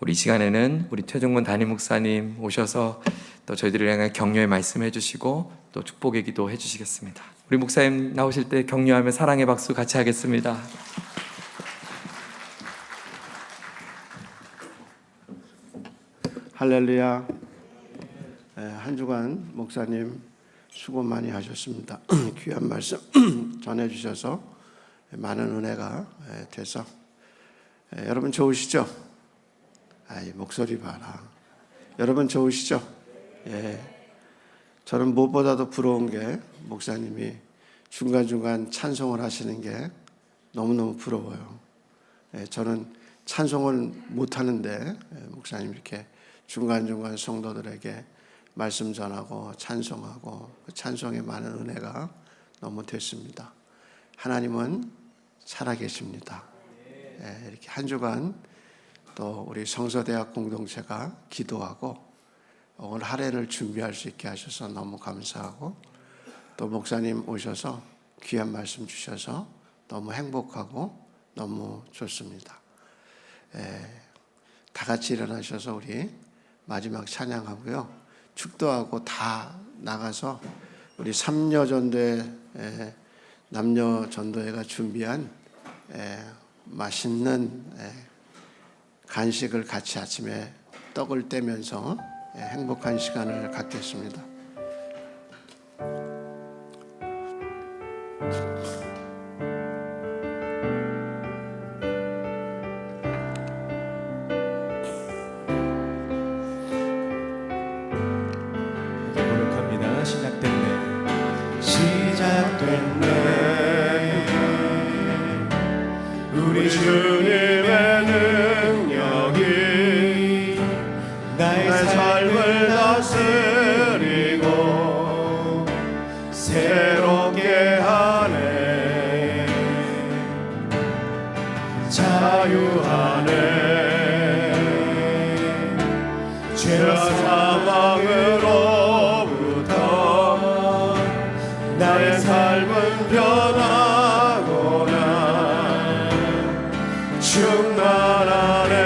우리 시간에는 우리 최종문 담임 목사님 오셔서 또 저희들을 향해 격려의 말씀해 주시고 또 축복의 기도 해주시겠습니다. 우리 목사님 나오실 때 격려하며 사랑의 박수 같이 하겠습니다. 할렐루야. 한 주간 목사님 수고 많이 하셨습니다. 귀한 말씀 전해주셔서 많은 은혜가 돼서 여러분 좋으시죠? 이 목소리 봐라. 여러분 좋으시죠? 예. 저는 무엇보다도 부러운 게 목사님이 중간중간 찬송을 하시는 게 너무너무 부러워요. 저는 찬송을 못하는데 목사님 이렇게 중간중간 성도들에게 말씀 전하고 찬송하고 그 찬송에 많은 은혜가 너무 됐습니다. 하나님은 살아계십니다. 이렇게 한 주간 또 우리 성서대학 공동체가 기도하고 오늘 할애를 준비할 수 있게 하셔서 너무 감사하고 또 목사님 오셔서 귀한 말씀 주셔서 너무 행복하고 너무 좋습니다. 다 같이 일어나셔서 우리 마지막 찬양하고요. 축도하고 다 나가서 우리 삼녀전도회 남녀전도회가 준비한 맛있는 간식을 같이 아침에 떡을 떼면서 행복한 시간을 갖겠습니다. 고백합니다. 시작됐네. 우리 주님의 능력이 나의 삶을 다스리고 새롭게 하네. 자유하네. 죄와 사망으로부터 나의 삶은 변하구나. 충만하네.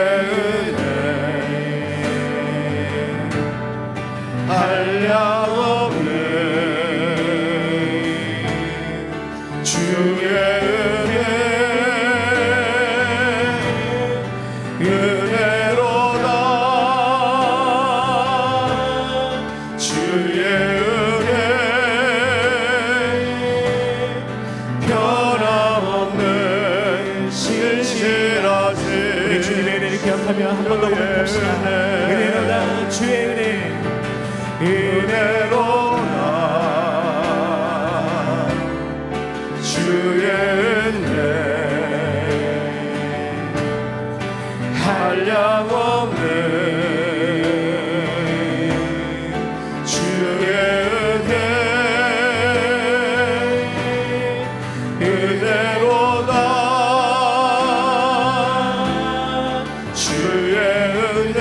은혜 한량없는 주의 은혜 은혜로다 주의 은혜 변함없는 신실하신 우리 주님의 은혜를 기억하며 한 번 더 고백합시다. 은혜로다 주의 은혜 은혜로다 주의 은혜 한량없는 주의 은혜 은혜로다 주의 은혜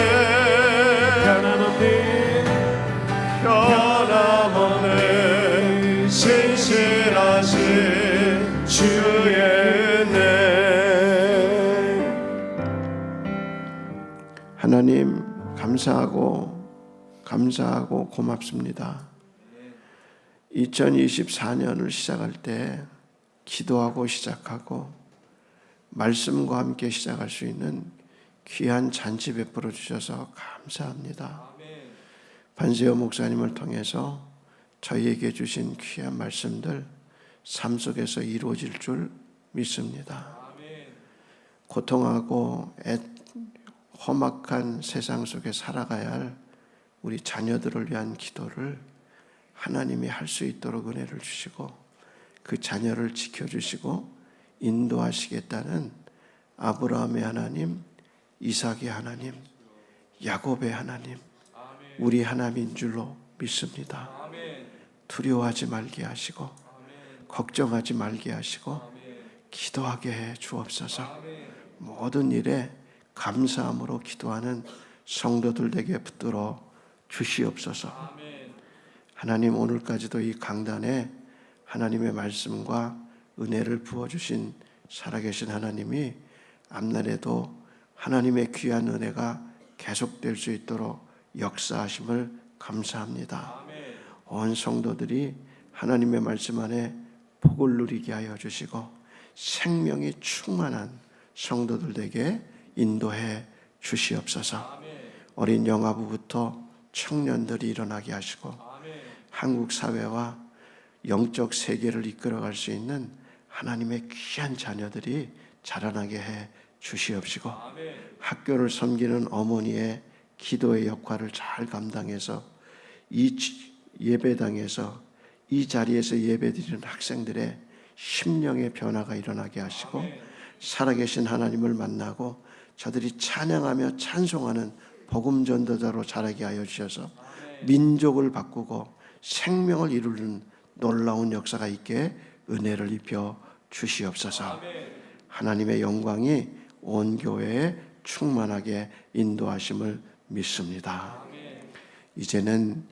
변함없는 신실하신 주의 은혜. 하나님 감사하고 고맙습니다. 2024년을 시작할 때 기도하고 시작하고 말씀과 함께 시작할 수 있는 귀한 잔치 베풀어 주셔서 감사합니다. 반세어 목사님을 통해서 저희에게 주신 귀한 말씀들 삶 속에서 이루어질 줄 믿습니다. 고통하고 험악한 세상 속에 살아가야 할 우리 자녀들을 위한 기도를 하나님이 할 수 있도록 은혜를 주시고 그 자녀를 지켜주시고 인도하시겠다는 아브라함의 하나님, 이삭의 하나님, 야곱의 하나님, 우리 하나님인 줄로 믿습니다. 두려워하지 말게 하시고 걱정하지 말게 하시고 기도하게 해 주옵소서. 모든 일에 감사함으로 기도하는 성도들 되게 붙들어 주시옵소서. 하나님, 오늘까지도 이 강단에 하나님의 말씀과 은혜를 부어주신 살아계신 하나님이 앞날에도 하나님의 귀한 은혜가 계속될 수 있도록 역사하심을 감사합니다. 온 성도들이 하나님의 말씀 안에 복을 누리게 하여 주시고 생명이 충만한 성도들 되게 인도해 주시옵소서. 어린 영아부부터 청년들이 일어나게 하시고 한국 사회와 영적 세계를 이끌어갈 수 있는 하나님의 귀한 자녀들이 자라나게 해 주시옵시고 학교를 섬기는 어머니의 기도의 역할을 잘 감당해서 이 예배당에서 이 자리에서 예배드리는 학생들의 심령의 변화가 일어나게 하시고 살아계신 하나님을 만나고 저들이 찬양하며 찬송하는 복음 전도자로 자라게 하여 주셔서 민족을 바꾸고 생명을 이루는 놀라운 역사가 있게 은혜를 입혀 주시옵소서. 하나님의 영광이 온 교회에 충만하게 인도하심을 믿습니다. 이제는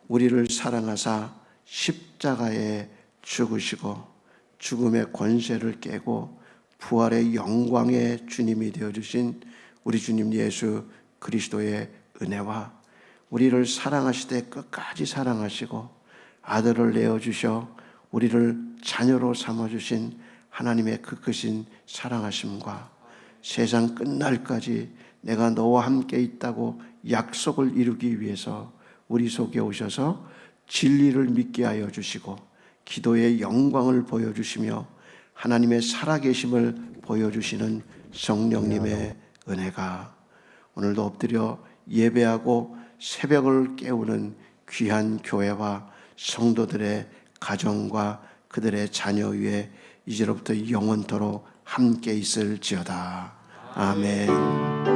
우리를 사랑하사 십자가에 죽으시고 죽음의 권세를 깨고 부활의 영광의 주님이 되어주신 우리 주님 예수 그리스도의 은혜와 우리를 사랑하시되 끝까지 사랑하시고 아들을 내어주셔 우리를 자녀로 삼아주신 하나님의 그 크신 사랑하심과 세상 끝날까지 내가 너와 함께 있다고 약속을 이루기 위해서 우리 속에 오셔서 진리를 믿게 하여 주시고 기도의 영광을 보여주시며 하나님의 살아계심을 보여주시는 성령님의 은혜가 오늘도 엎드려 예배하고 새벽을 깨우는 귀한 교회와 성도들의 가정과 그들의 자녀 위에 이제로부터 영원토록 함께 있을지어다. 아멘.